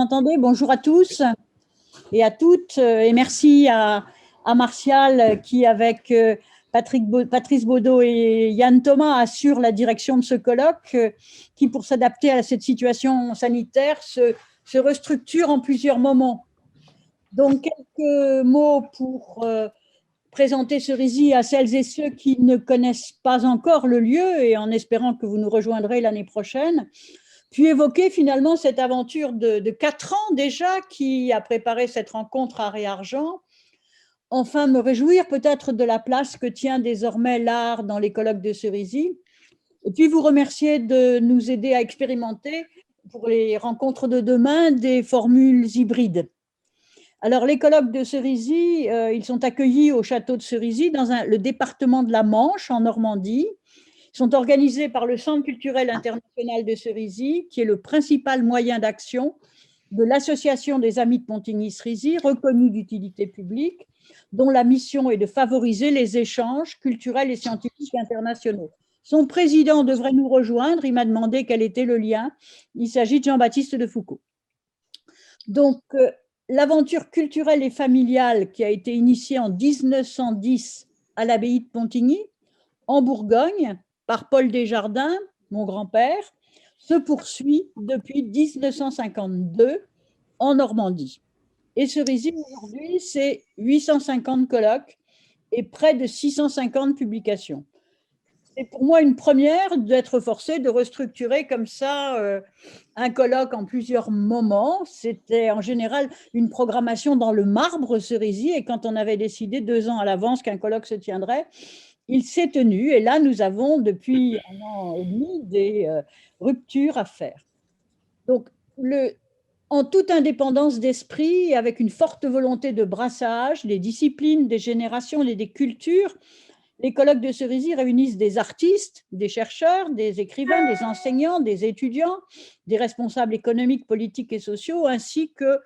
m'entendez? Bonjour à tous et à toutes. Et merci à Martial qui, avec Patrice Baudot et Yann Thomas, assure la direction de ce colloque qui, pour s'adapter à cette situation sanitaire, se restructure en plusieurs moments. Donc, quelques mots pour présenter Cerisy à celles et ceux qui ne connaissent pas encore le lieu et en espérant que vous nous rejoindrez l'année prochaine. Puis évoquer finalement cette aventure de 4 ans déjà qui a préparé cette rencontre Art et Argent. Enfin, me réjouir peut-être de la place que tient désormais l'art dans les colloques de Cerisy. Et puis vous remercier de nous aider à expérimenter pour les rencontres de demain des formules hybrides. Alors, les colloques de Cerisy, ils sont accueillis au château de Cerisy dans le département de la Manche, en Normandie. Ils sont organisés par le Centre culturel international de Cerisy, qui est le principal moyen d'action de l'Association des Amis de Pontigny-Cerisy, reconnue d'utilité publique, dont la mission est de favoriser les échanges culturels et scientifiques internationaux. Son président devrait nous rejoindre. Il m'a demandé quel était le lien. Il s'agit de Jean-Baptiste de Foucauld. Donc, l'aventure culturelle et familiale qui a été initiée en 1910 à l'abbaye de Pontigny, en Bourgogne, par Paul Desjardins, mon grand-père, se poursuit depuis 1952 en Normandie. Et Cerisy, aujourd'hui, c'est 850 colloques et près de 650 publications. C'est pour moi une première d'être forcée de restructurer comme ça un colloque en plusieurs moments. C'était en général une programmation dans le marbre Cerisy, et quand on avait décidé 2 ans à l'avance qu'un colloque se tiendrait, il s'est tenu, et là nous avons depuis 1 an et demi des ruptures à faire. Donc, en toute indépendance d'esprit, avec une forte volonté de brassage des disciplines, des générations et des cultures, les colloques de Cerisy réunissent des artistes, des chercheurs, des écrivains, des enseignants, des étudiants, des responsables économiques, politiques et sociaux, ainsi que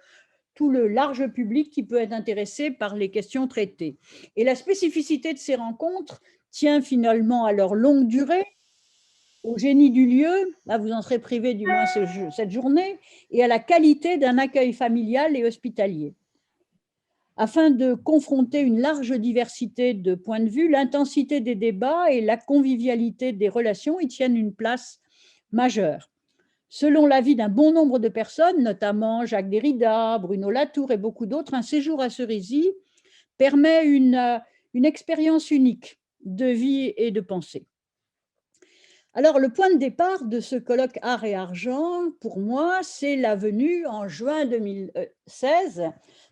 tout le large public qui peut être intéressé par les questions traitées. Et la spécificité de ces rencontres tient finalement à leur longue durée, au génie du lieu, là vous en serez privé du moins cette journée, et à la qualité d'un accueil familial et hospitalier. Afin de confronter une large diversité de points de vue, l'intensité des débats et la convivialité des relations y tiennent une place majeure. Selon l'avis d'un bon nombre de personnes, notamment Jacques Derrida, Bruno Latour et beaucoup d'autres, un séjour à Cerisy permet une expérience unique de vie et de pensée. Alors, le point de départ de ce colloque Art et Argent, pour moi, c'est la venue en juin 2016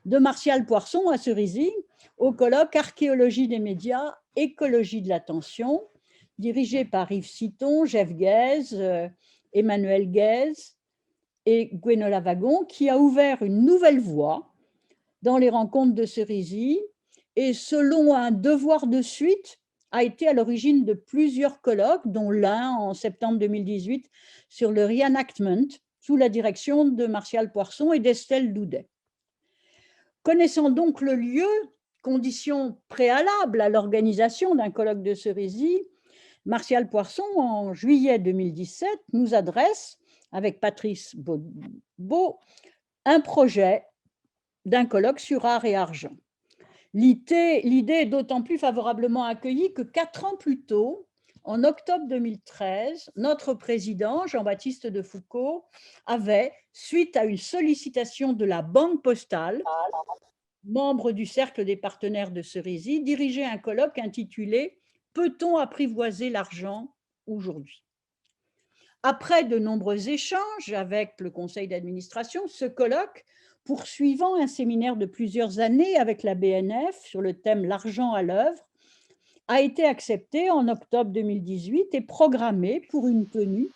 de Martial Poirson à Cerisy, au colloque Archéologie des médias, écologie de l'attention, dirigé par Yves Citon, Jeff Guez, Emmanuel Guez et Gwenola Wagon, qui a ouvert une nouvelle voie dans les rencontres de Cerisy et, selon un devoir de suite, a été à l'origine de plusieurs colloques, dont l'un en septembre 2018 sur le reenactment, sous la direction de Martial Poirson et d'Estelle Doudet. Connaissant donc le lieu, condition préalable à l'organisation d'un colloque de Cerisy, Martial Poirson, en juillet 2017, nous adresse, avec Patrice Baudot, un projet d'un colloque sur art et argent. L'idée est d'autant plus favorablement accueillie que 4 ans plus tôt, en octobre 2013, notre président, Jean-Baptiste de Foucauld, avait, suite à une sollicitation de la Banque postale, membre du cercle des partenaires de Cerisy, dirigé un colloque intitulé « Peut-on apprivoiser l'argent aujourd'hui ?» Après de nombreux échanges avec le conseil d'administration, ce colloque, poursuivant un séminaire de plusieurs années avec la BNF sur le thème « L'argent à l'œuvre », a été accepté en octobre 2018 et programmé pour une tenue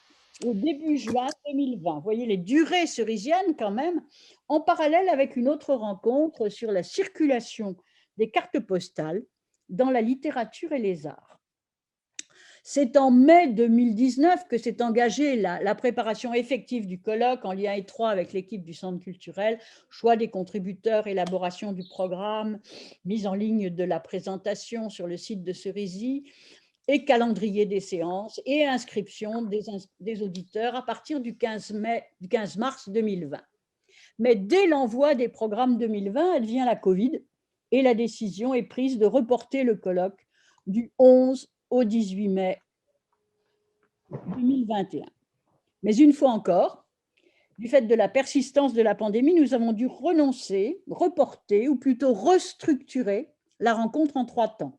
au début juin 2020. Vous voyez les durées cerisiennes quand même, en parallèle avec une autre rencontre sur la circulation des cartes postales dans la littérature et les arts. C'est en mai 2019 que s'est engagée la préparation effective du colloque en lien étroit avec l'équipe du Centre culturel, choix des contributeurs, élaboration du programme, mise en ligne de la présentation sur le site de Cerisy et calendrier des séances et inscription des auditeurs à partir du 15 mars 2020. Mais dès l'envoi des programmes 2020, advient la Covid et la décision est prise de reporter le colloque du 11 au 18 mai 2021. Mais une fois encore, du fait de la persistance de la pandémie, nous avons dû renoncer, reporter ou plutôt restructurer la rencontre en 3 temps.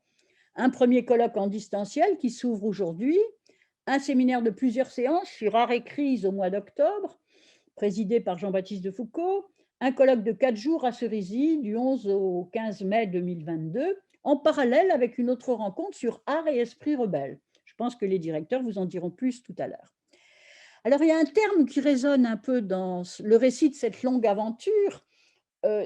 Un premier colloque en distanciel qui s'ouvre aujourd'hui, un séminaire de plusieurs séances sur art et crise au mois d'octobre, présidé par Jean-Baptiste Defoucauld, un colloque de 4 jours à Cerisy du 11 au 15 mai 2022, en parallèle avec une autre rencontre sur art et esprit rebelle. Je pense que les directeurs vous en diront plus tout à l'heure. Alors, il y a un terme qui résonne un peu dans le récit de cette longue aventure,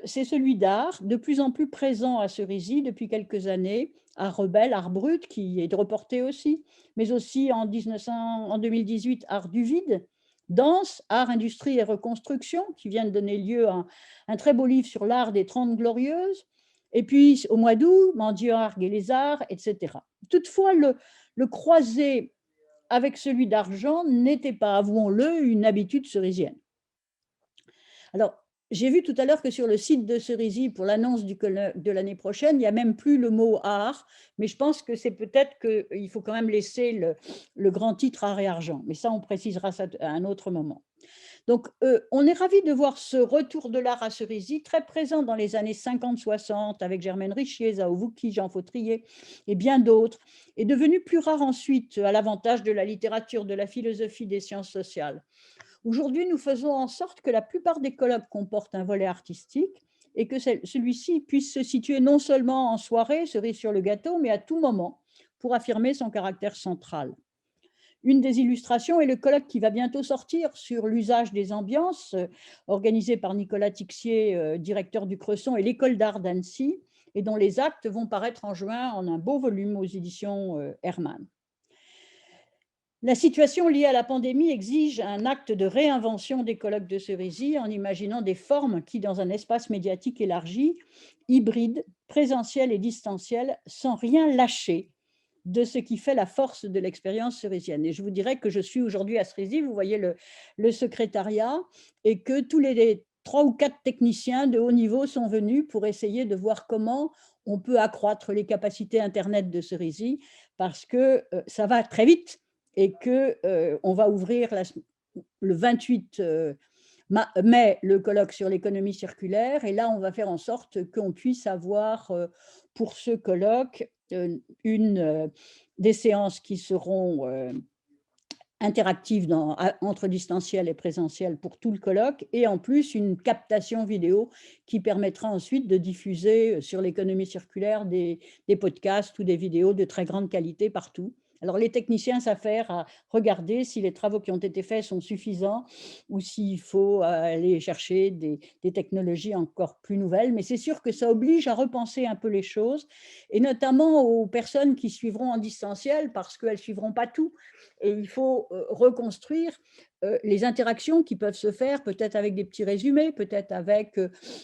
c'est celui d'art, de plus en plus présent à Cerisy depuis quelques années, art rebelle, art brut, qui est reporté aussi, mais aussi en 2018, art du vide, danse, art, industrie et reconstruction, qui vient de donner lieu à un très beau livre sur l'art des 30 glorieuses, et puis au mois d'août, Mendiargues et les arts, etc. Toutefois, le croisé avec celui d'argent n'était pas, avouons-le, une habitude cerisienne. Alors, j'ai vu tout à l'heure que sur le site de Cerisy, pour l'annonce de l'année prochaine, il n'y a même plus le mot art, mais je pense que c'est peut-être qu'il faut quand même laisser le grand titre art et argent. Mais ça, on précisera ça à un autre moment. Donc, on est ravis de voir ce retour de l'art à Cerisy, très présent dans les années 50-60, avec Germaine Richier, Zao Wouki, Jean Fautrier et bien d'autres, et devenu plus rare ensuite, à l'avantage de la littérature, de la philosophie, des sciences sociales. Aujourd'hui, nous faisons en sorte que la plupart des colloques comportent un volet artistique et que celui-ci puisse se situer non seulement en soirée, cerise sur le gâteau, mais à tout moment pour affirmer son caractère central. Une des illustrations est le colloque qui va bientôt sortir sur l'usage des ambiances, organisé par Nicolas Tixier, directeur du Cresson, et l'École d'art d'Annecy, et dont les actes vont paraître en juin en un beau volume aux éditions Hermann. La situation liée à la pandémie exige un acte de réinvention des colloques de Cerisy en imaginant des formes qui, dans un espace médiatique élargi, hybride, présentiel et distanciel, sans rien lâcher de ce qui fait la force de l'expérience cerysienne. Et je vous dirais que je suis aujourd'hui à Cerisy, vous voyez le secrétariat, et que tous les 3 ou 4 techniciens de haut niveau sont venus pour essayer de voir comment on peut accroître les capacités Internet de Cerisy, parce que ça va très vite et qu'on va ouvrir le 28 mai le colloque sur l'économie circulaire, et là on va faire en sorte qu'on puisse avoir pour ce colloque des séances qui seront interactives entre distanciel et présentiel pour tout le colloque, et en plus une captation vidéo qui permettra ensuite de diffuser sur l'économie circulaire des podcasts ou des vidéos de très grande qualité partout. Alors, les techniciens s'affairent à regarder si les travaux qui ont été faits sont suffisants ou s'il faut aller chercher des technologies encore plus nouvelles. Mais c'est sûr que ça oblige à repenser un peu les choses, et notamment aux personnes qui suivront en distanciel, parce qu'elles ne suivront pas tout. Et il faut reconstruire les interactions qui peuvent se faire, peut-être avec des petits résumés, peut-être avec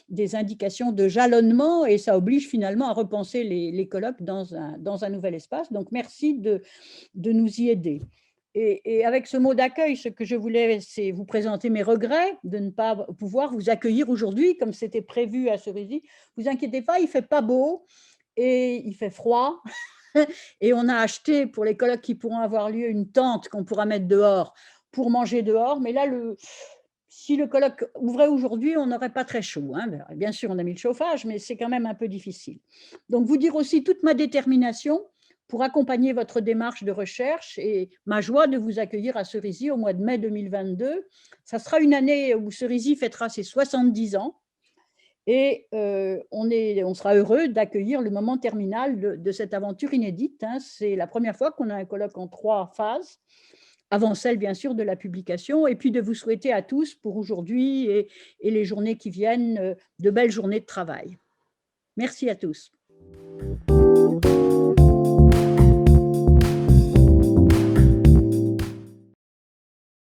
des indications de jalonnement, et ça oblige finalement à repenser les colloques dans un nouvel espace. Donc, merci de nous y aider. Et avec ce mot d'accueil, ce que je voulais, c'est vous présenter mes regrets de ne pas pouvoir vous accueillir aujourd'hui, comme c'était prévu à Cerisy. Vous inquiétez pas, il ne fait pas beau et il fait froid. Et on a acheté pour les colloques qui pourront avoir lieu une tente qu'on pourra mettre dehors pour manger dehors. Mais là, si le colloque ouvrait aujourd'hui, on n'aurait pas très chaud, hein. Bien sûr, on a mis le chauffage, mais c'est quand même un peu difficile. Donc, vous dire aussi toute ma détermination pour accompagner votre démarche de recherche et ma joie de vous accueillir à Cerisy au mois de mai 2022. Ça sera une année où Cerisy fêtera ses 70 ans. Et on sera heureux d'accueillir le moment terminal de cette aventure inédite, hein. C'est la première fois qu'on a un colloque en 3 phases, avant celle bien sûr de la publication, et puis de vous souhaiter à tous pour aujourd'hui et les journées qui viennent de belles journées de travail. Merci à tous.